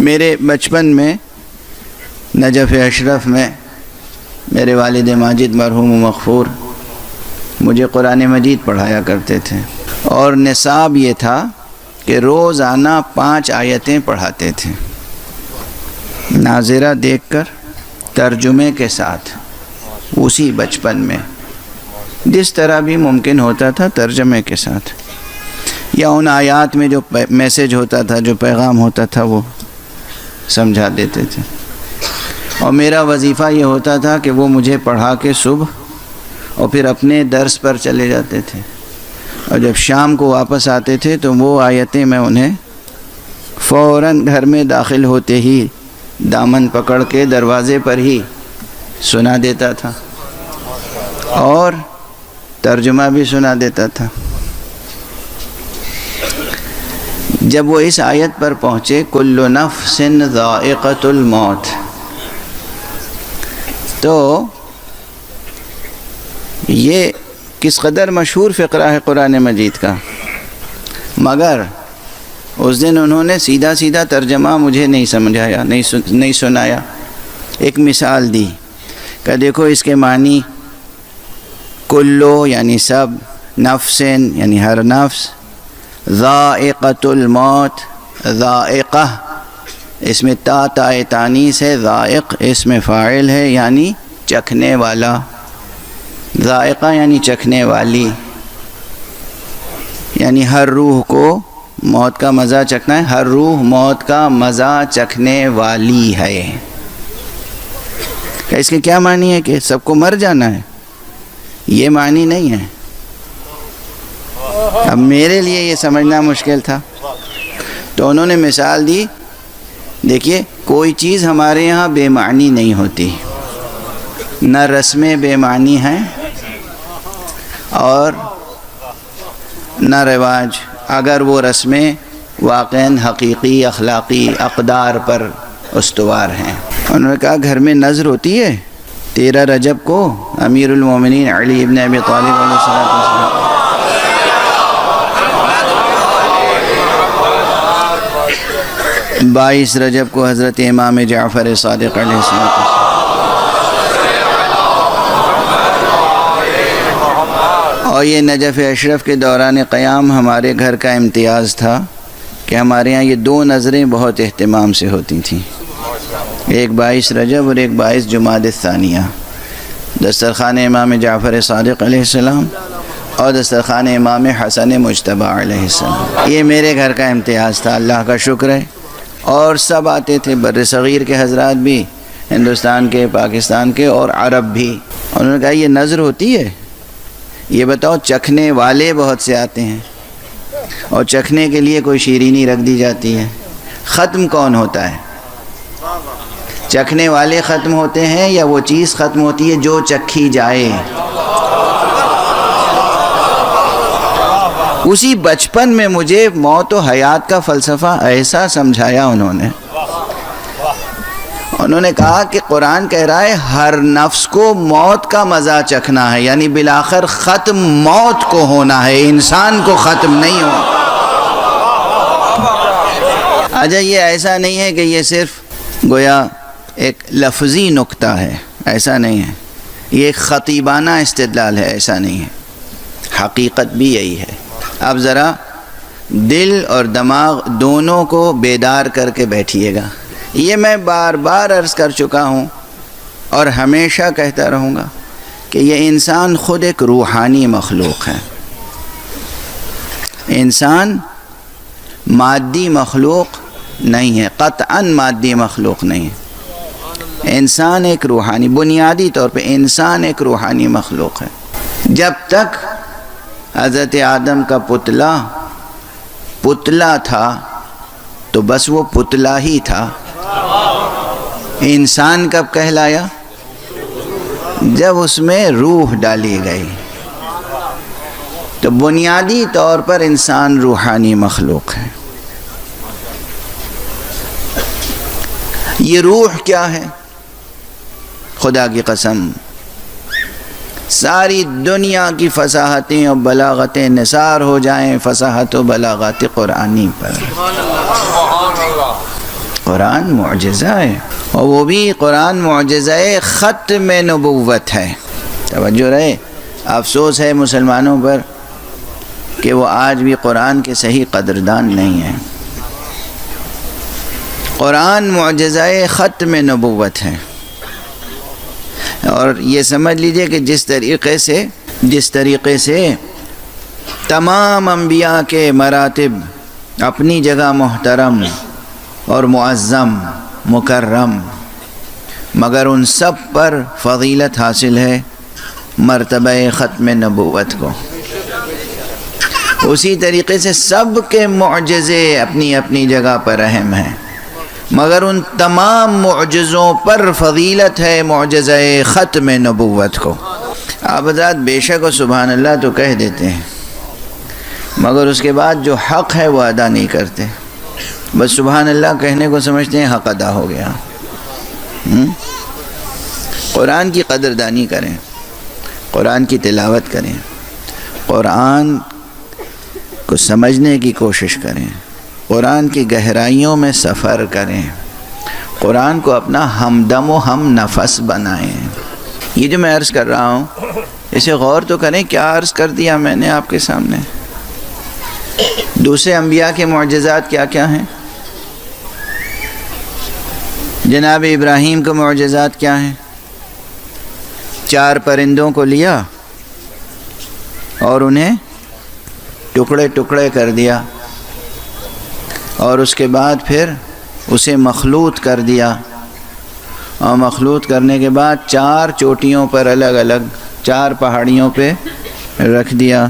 میرے بچپن میں نجف اشرف میں میرے والد ماجد مرحوم مغفور مجھے قرآن مجید پڑھایا کرتے تھے، اور نصاب یہ تھا کہ روزانہ 5 آیتیں پڑھاتے تھے، ناظرہ دیکھ کر ترجمے کے ساتھ، اسی بچپن میں جس طرح بھی ممکن ہوتا تھا ترجمے کے ساتھ، یا ان آیات میں جو میسیج ہوتا تھا، جو پیغام ہوتا تھا، وہ سمجھا دیتے تھے۔ اور میرا وظیفہ یہ ہوتا تھا کہ وہ مجھے پڑھا کے صبح اور پھر اپنے درس پر چلے جاتے تھے، اور جب شام کو واپس آتے تھے تو وہ آیتیں میں انہیں فوراً گھر میں داخل ہوتے ہی دامن پکڑ کے دروازے پر ہی سنا دیتا تھا، اور ترجمہ بھی سنا دیتا تھا۔ جب وہ اس آیت پر پہنچے کل نفس ذائقۃ الموت، تو یہ کس قدر مشہور فقرہ ہے قرآن مجید کا، مگر اس دن انہوں نے سیدھا سیدھا ترجمہ مجھے نہیں سمجھایا، نہیں سنایا، ایک مثال دی کہ دیکھو اس کے معنی کلو یعنی سب، نفسن یعنی ہر نفس، ذائقۃ الموت، ذائقہ اس میں تا تانیث ہے، ذائق اس میں فاعل ہے یعنی چکھنے والا، ذائقہ یعنی چکھنے والی، یعنی ہر روح کو موت کا مزہ چکھنا ہے، ہر روح موت کا مزہ چکھنے والی ہے۔ کہ اس کے کیا معنی ہے کہ سب کو مر جانا ہے؟ یہ معنی نہیں ہے۔ اب میرے لیے یہ سمجھنا مشکل تھا، تو انہوں نے مثال دی، دیکھیے کوئی چیز ہمارے یہاں بے معنی نہیں ہوتی، نہ رسمیں بے معنی ہیں اور نہ رواج، اگر وہ رسمیں واقعاً حقیقی اخلاقی اقدار پر استوار ہیں۔ انہوں نے کہا گھر میں نذر ہوتی ہے 13 رجب کو امیر المومنین علی ابن ابی طالب علیہ السلام، 22 رجب کو حضرت امام جعفر صادق علیہ السلام، اور یہ نجف اشرف کے دوران قیام ہمارے گھر کا امتیاز تھا کہ ہمارے ہاں یہ 2 نظریں بہت اہتمام سے ہوتی تھیں، ایک 22 رجب اور ایک 22 جمادی الثانیہ، دسترخوان امام جعفر صادق علیہ السلام اور دسترخوان امام حسن مجتبی علیہ السلام۔ یہ میرے گھر کا امتیاز تھا، اللہ کا شکر ہے، اور سب آتے تھے، بر صغیر کے حضرات بھی، ہندوستان کے، پاکستان کے اور عرب بھی۔ انہوں نے کہا یہ نذر ہوتی ہے؟ یہ بتاؤ چکھنے والے بہت سے آتے ہیں، اور چکھنے کے لیے کوئی شیرینی رکھ دی جاتی ہے، ختم کون ہوتا ہے؟ چکھنے والے ختم ہوتے ہیں یا وہ چیز ختم ہوتی ہے جو چکھی جائے؟ اسی بچپن میں مجھے موت و حیات کا فلسفہ ایسا سمجھایا انہوں نے کہا کہ قرآن کہہ رہا ہے ہر نفس کو موت کا مزہ چکھنا ہے، یعنی بالآخر ختم موت کو ہونا ہے، انسان کو ختم نہیں ہونا۔ اچھا یہ ایسا نہیں ہے کہ یہ صرف گویا ایک لفظی نکتہ ہے، ایسا نہیں ہے، یہ ایک خطیبانہ استدلال ہے، ایسا نہیں ہے، حقیقت بھی یہی ہے۔ اب ذرا دل اور دماغ دونوں کو بیدار کر کے بیٹھیے گا۔ یہ میں بار بار عرض کر چکا ہوں اور ہمیشہ کہتا رہوں گا کہ یہ انسان خود ایک روحانی مخلوق ہے، انسان مادی مخلوق نہیں ہے، قطعاً مادی مخلوق نہیں ہے، انسان ایک روحانی، بنیادی طور پہ انسان ایک روحانی مخلوق ہے۔ جب تک حضرت آدم کا پتلا تھا تو بس وہ پتلا ہی تھا، انسان کب کہلایا؟ جب اس میں روح ڈالی گئی، تو بنیادی طور پر انسان روحانی مخلوق ہے۔ یہ روح کیا ہے؟ خدا کی قسم ساری دنیا کی فصاحتیں اور بلاغتیں نثار ہو جائیں فصاحت و بلاغت قرآنی پر، قرآن معجزہ ہے، اور وہ بھی قرآن معجزہ ختم نبوت ہے۔ توجہ رہے، افسوس ہے مسلمانوں پر کہ وہ آج بھی قرآن کے صحیح قدردان نہیں ہیں۔ قرآن معجزہ ختم نبوت ہے، اور یہ سمجھ لیجئے کہ جس طریقے سے تمام انبیاء کے مراتب اپنی جگہ محترم اور معظم مکرم، مگر ان سب پر فضیلت حاصل ہے مرتبہ ختم نبوت کو، اسی طریقے سے سب کے معجزے اپنی اپنی جگہ پر اہم ہیں، مگر ان تمام معجزوں پر فضیلت ہے معجزہ ختم نبوت کو۔ آپ حضرات بے شک و سبحان اللہ تو کہہ دیتے ہیں، مگر اس کے بعد جو حق ہے وہ ادا نہیں کرتے، بس سبحان اللہ کہنے کو سمجھتے ہیں حق ادا ہو گیا۔ قرآن کی قدردانی کریں، قرآن کی تلاوت کریں، قرآن کو سمجھنے کی کوشش کریں، قرآن کی گہرائیوں میں سفر کریں، قرآن کو اپنا ہمدم و ہم نفس بنائیں۔ یہ جو میں عرض کر رہا ہوں اسے غور تو کریں، کیا عرض کر دیا میں نے آپ کے سامنے؟ دوسرے انبیاء کے معجزات کیا کیا ہیں؟ جناب ابراہیم کے معجزات کیا ہیں؟ 4 پرندوں کو لیا اور انہیں ٹکڑے ٹکڑے کر دیا، اور اس کے بعد پھر اسے مخلوط کر دیا، اور مخلوط کرنے کے بعد 4 چوٹیوں پر الگ الگ 4 پہاڑیوں پہ رکھ دیا،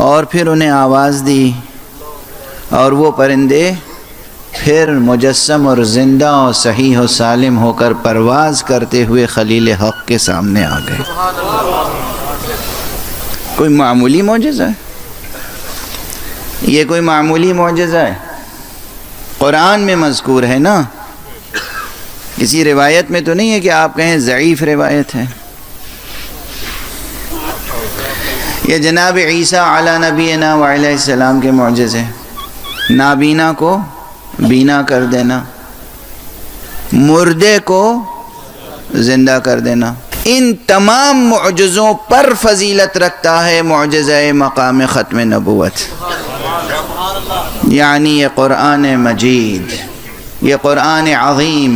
اور پھر انہیں آواز دی، اور وہ پرندے پھر مجسم اور زندہ اور صحیح و سالم ہو کر پرواز کرتے ہوئے خلیل حق کے سامنے آ گئے۔ کوئی معمولی معجزہ ہے؟ یہ کوئی معمولی معجزہ ہے؟ قرآن میں مذکور ہے نا، کسی روایت میں تو نہیں ہے کہ آپ کہیں ضعیف روایت ہے۔ یہ جناب عیسیٰ علی نبینا وعلیہ السلام کے معجزے، نابینا کو بینا کر دینا، مردے کو زندہ کر دینا، ان تمام معجزوں پر فضیلت رکھتا ہے معجزہ مقام ختم نبوت۔ یعنی یہ قرآن مجید، یہ قرآن عظیم،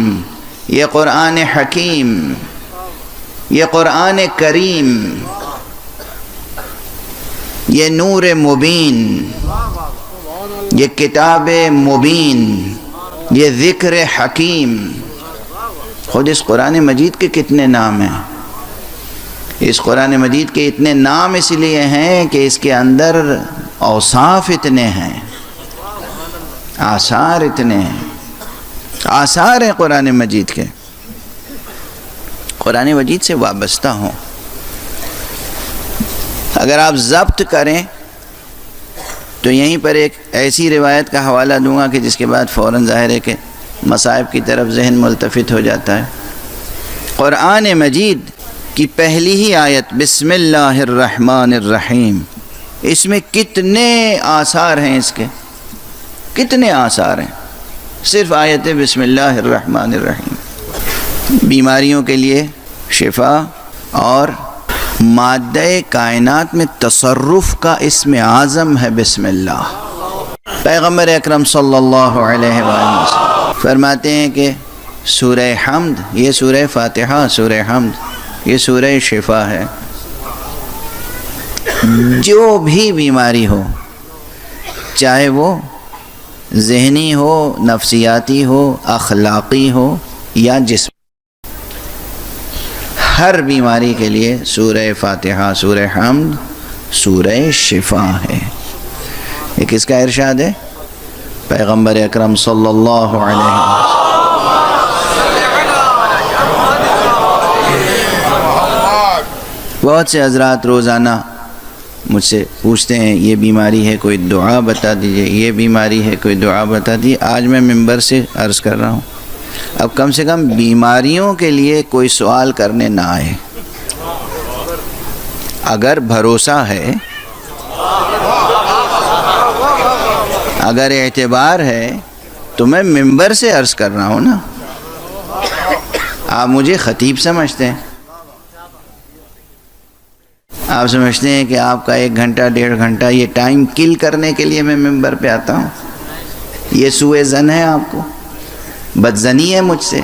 یہ قرآن حکیم، یہ قرآن کریم، یہ نور مبین، یہ کتاب مبین، یہ ذکر حکیم۔ خود اس قرآن مجید کے کتنے نام ہیں؟ اس قرآن مجید کے اتنے نام اس لیے ہیں کہ اس کے اندر اوصاف اتنے ہیں، آثار اتنے ہیں، آثار ہیں قرآن مجید کے۔ قرآن مجید سے وابستہ ہوں۔ اگر آپ ضبط کریں تو یہیں پر ایک ایسی روایت کا حوالہ دوں گا کہ جس کے بعد فوراً ظاہر ہے کہ مصائب کی طرف ذہن ملتفت ہو جاتا ہے۔ قرآن مجید کی پہلی ہی آیت بسم اللہ الرحمن الرحیم، اس میں کتنے آثار ہیں، اس کے کتنے آثار ہیں، صرف آیت بسم اللہ الرحمن الرحیم۔ بیماریوں کے لیے شفا اور مادہ کائنات میں تصرف کا اسم اعظم ہے بسم اللہ۔ پیغمبر اکرم صلی اللہ علیہ وآلہ وسلم فرماتے ہیں کہ سورہ حمد، یہ سورہ فاتحہ، سورہ حمد یہ سورہ شفا ہے۔ جو بھی بیماری ہو، چاہے وہ ذہنی ہو، نفسیاتی ہو، اخلاقی ہو یا جسم، ہر بیماری کے لیے سورہ فاتحہ، سورہ حمد، سورہ شفا ہے۔ یہ کس کا ارشاد ہے؟ پیغمبر اکرم صلی اللہ علیہ وسلم۔ بہت سے حضرات روزانہ مجھ سے پوچھتے ہیں یہ بیماری ہے کوئی دعا بتا دیجئے، یہ بیماری ہے کوئی دعا بتا دیجئے۔ آج میں منبر سے عرض کر رہا ہوں، اب کم سے کم بیماریوں کے لیے کوئی سوال کرنے نہ آئے۔ اگر بھروسہ ہے، اگر اعتبار ہے تو میں ممبر سے عرض کر رہا ہوں نا، آپ مجھے خطیب سمجھتے ہیں، آپ سمجھتے ہیں کہ آپ کا 1 گھنٹہ 1.5 گھنٹہ یہ ٹائم کل کرنے کے لیے میں ممبر پہ آتا ہوں؟ یہ سوء ظن ہے، آپ کو بدظنی ہے مجھ سے۔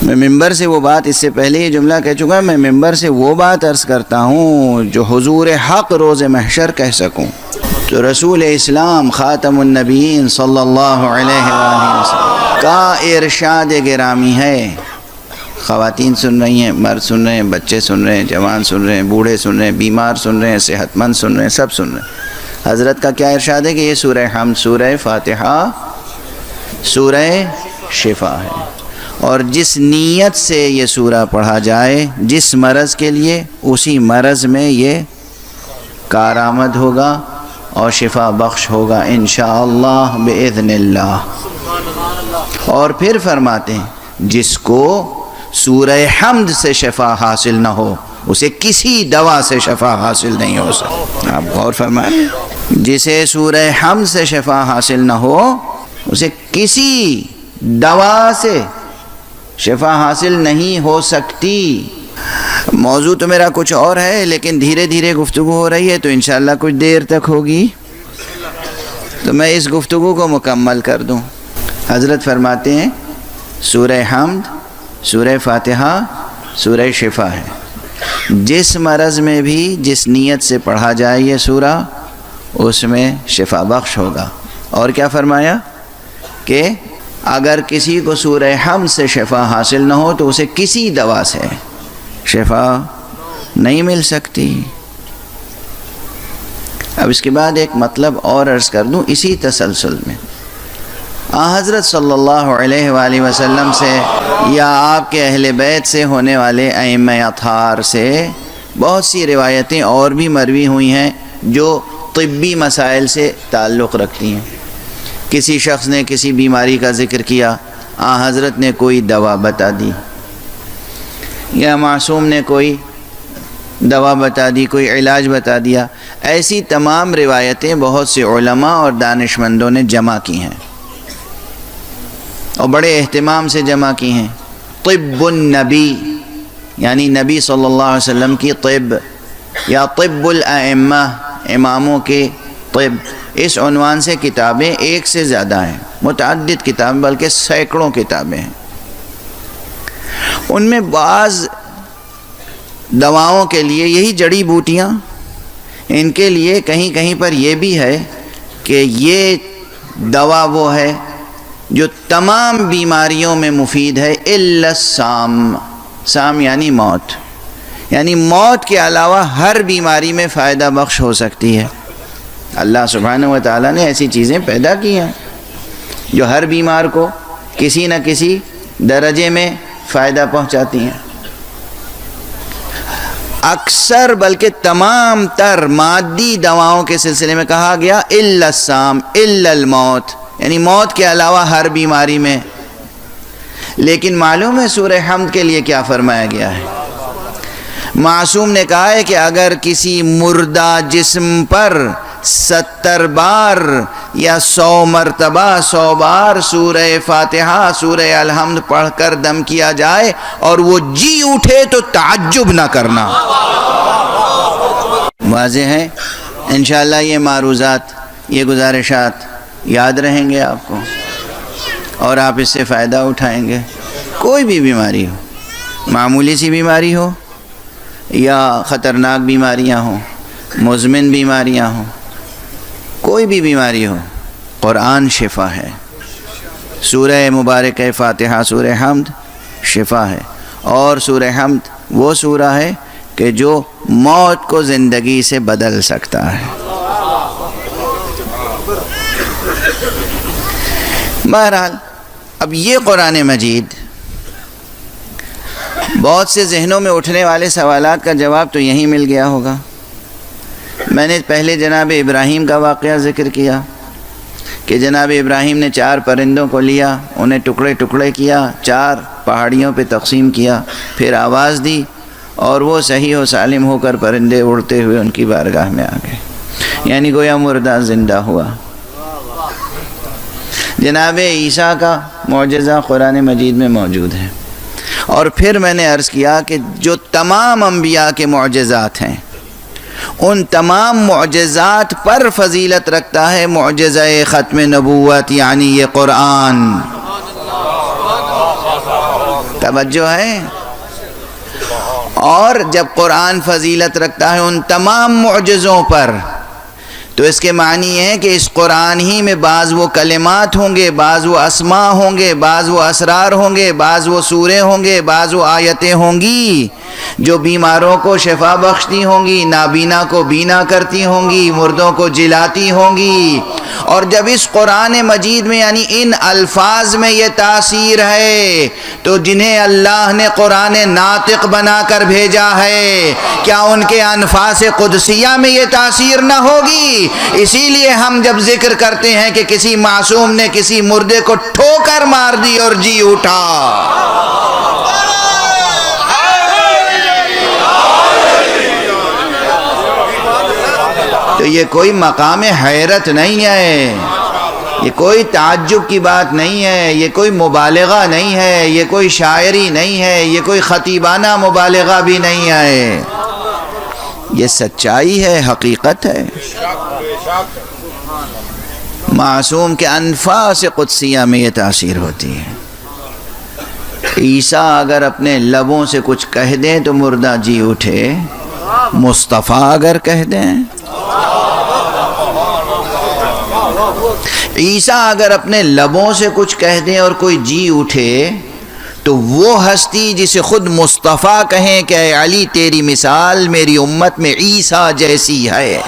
میں ممبر سے وہ بات، اس سے پہلے یہ جملہ کہہ چکا، میں ممبر سے وہ بات عرض کرتا ہوں جو حضور حق روز محشر کہہ سکوں۔ تو رسول اسلام خاتم النبیین صلی اللہ علیہ وآلہ وسلم کا ارشاد گرامی ہے۔ خواتین سن رہی ہیں، مرد سن رہے ہیں، بچے سن رہے ہیں، جوان سن رہے ہیں، بوڑھے سن رہے ہیں، بیمار سن رہے ہیں، صحت مند سن رہے ہیں، سب سن رہے ہیں۔ حضرت کا کیا ارشاد ہے کہ یہ سورہ حمد، سورہ فاتحہ، سورہ شفا ہے، اور جس نیت سے یہ سورہ پڑھا جائے جس مرض کے لیے، اسی مرض میں یہ کارآمد ہوگا اور شفا بخش ہوگا انشاءاللہ بإذن اللہ۔ اور پھر فرماتے ہیں جس کو سورہ حمد سے شفا حاصل نہ ہو اسے کسی دوا سے شفا حاصل نہیں ہو سکتی۔ آپ غور فرمائیں، جسے سورہ حمد سے شفا حاصل نہ ہو اسے کسی دوا سے شفا حاصل نہیں ہو سکتی۔ موضوع تو میرا کچھ اور ہے، لیکن دھیرے دھیرے گفتگو ہو رہی ہے تو انشاءاللہ کچھ دیر تک ہوگی، تو میں اس گفتگو کو مکمل کر دوں۔ حضرت فرماتے ہیں سورہ حمد، سورہ فاتحہ، سورہ شفا ہے، جس مرض میں بھی جس نیت سے پڑھا جائے یہ سورہ اس میں شفا بخش ہوگا۔ اور کیا فرمایا کہ اگر کسی کو سورہ حمد سے شفا حاصل نہ ہو تو اسے کسی دوا سے شفا نہیں مل سکتی۔ اب اس کے بعد ایک مطلب اور عرض کر دوں اسی تسلسل میں۔ حضرت صلی اللہ علیہ وآلہ وسلم سے یا آپ کے اہل بیت سے ہونے والے ائمہ اطہار سے بہت سی روایتیں اور بھی مروی ہوئی ہیں جو طبی مسائل سے تعلق رکھتی ہیں۔ کسی شخص نے کسی بیماری کا ذکر کیا، حضرت نے کوئی دوا بتا دی، یا معصوم نے کوئی دوا بتا دی، کوئی علاج بتا دیا۔ ایسی تمام روایتیں بہت سے علماء اور دانشمندوں نے جمع کی ہیں اور بڑے اہتمام سے جمع کی ہیں۔ طب النبی یعنی نبی صلی اللہ علیہ وسلم کی طب، یا طب الائمہ اماموں کے طب، اس عنوان سے کتابیں ایک سے زیادہ ہیں، متعدد کتابیں، بلکہ سینکڑوں کتابیں ہیں۔ ان میں بعض دواؤں کے لیے یہی جڑی بوٹیاں، ان کے لیے کہیں کہیں پر یہ بھی ہے کہ یہ دوا وہ ہے جو تمام بیماریوں میں مفید ہے الا السام، سام یعنی موت، یعنی موت کے علاوہ ہر بیماری میں فائدہ بخش ہو سکتی ہے۔ اللہ سبحانہ و تعالیٰ نے ایسی چیزیں پیدا کی ہیں جو ہر بیمار کو کسی نہ کسی درجے میں فائدہ پہنچاتی ہیں۔ اکثر بلکہ تمام تر مادی دواؤں کے سلسلے میں کہا گیا الا السام، الا الموت، یعنی موت کے علاوہ ہر بیماری میں۔ لیکن معلوم ہے سورہ حمد کے لیے کیا فرمایا گیا ہے؟ معصوم نے کہا ہے کہ اگر کسی مردہ جسم پر 70 بار یا 100 مرتبہ 100 بار سورہ فاتحہ، سورہ الحمد پڑھ کر دم کیا جائے اور وہ جی اٹھے تو تعجب نہ کرنا۔ واضح ہے انشاءاللہ یہ معروضات، یہ گزارشات یاد رہیں گے آپ کو اور آپ اس سے فائدہ اٹھائیں گے۔ کوئی بھی بیماری ہو، معمولی سی بیماری ہو یا خطرناک بیماریاں ہوں، مزمن بیماریاں ہوں، کوئی بھی بیماری ہو، قرآن شفا ہے۔ سورہ مبارکہ فاتحہ، سورہ حمد شفا ہے، اور سورہ حمد وہ سورہ ہے کہ جو موت کو زندگی سے بدل سکتا ہے۔ بہرحال اب یہ قرآن مجید، بہت سے ذہنوں میں اٹھنے والے سوالات کا جواب تو یہیں مل گیا ہوگا۔ میں نے پہلے جناب ابراہیم کا واقعہ ذکر کیا کہ جناب ابراہیم نے 4 پرندوں کو لیا، انہیں ٹکڑے ٹکڑے کیا، 4 پہاڑیوں پہ تقسیم کیا، پھر آواز دی اور وہ صحیح و سالم ہو کر پرندے اڑتے ہوئے ان کی بارگاہ میں آ گئے، یعنی گویا مردہ زندہ ہوا۔ جناب عیسیٰ کا معجزہ قرآن مجید میں موجود ہے، اور پھر میں نے عرض کیا کہ جو تمام انبیاء کے معجزات ہیں ان تمام معجزات پر فضیلت رکھتا ہے معجزہ ختم نبوت، یعنی یہ قرآن۔ توجہ ہے؟ اور جب قرآن فضیلت رکھتا ہے ان تمام معجزوں پر، تو اس کے معنی یہ ہے کہ اس قرآن ہی میں بعض وہ کلمات ہوں گے، بعض وہ اسماء ہوں گے، بعض وہ اسرار ہوں گے، بعض وہ سورے ہوں گے، بعض وہ آیتیں ہوں گی جو بیماروں کو شفا بخشتی ہوں گی، نابینا کو بینا کرتی ہوں گی، مردوں کو جلاتی ہوں گی۔ اور جب اس قرآن مجید میں یعنی ان الفاظ میں یہ تاثیر ہے، تو جنہیں اللہ نے قرآن ناطق بنا کر بھیجا ہے، کیا ان کے انفاس قدسیہ میں یہ تاثیر نہ ہوگی؟ اسی لیے ہم جب ذکر کرتے ہیں کہ کسی معصوم نے کسی مردے کو ٹھوکر مار دی اور جی اٹھا، تو یہ کوئی مقام حیرت نہیں ہے، یہ کوئی تعجب کی بات نہیں ہے، یہ کوئی مبالغہ نہیں ہے، یہ کوئی شاعری نہیں ہے، یہ کوئی خطیبانہ مبالغہ بھی نہیں ہے، یہ سچائی ہے، حقیقت ہے۔ معصوم کے انفاس قدسیہ میں یہ تاثیر ہوتی ہے۔ عیسیٰ اگر اپنے لبوں سے کچھ کہہ دیں تو مردہ جی اٹھے، مصطفیٰ اگر کہہ دیں، عیسیٰ اگر اپنے لبوں سے کچھ کہہ دیں اور کوئی جی اٹھے، تو وہ ہستی جسے خود مصطفیٰ کہیں کہ اے علی تیری مثال میری امت میں عیسیٰ جیسی ہے۔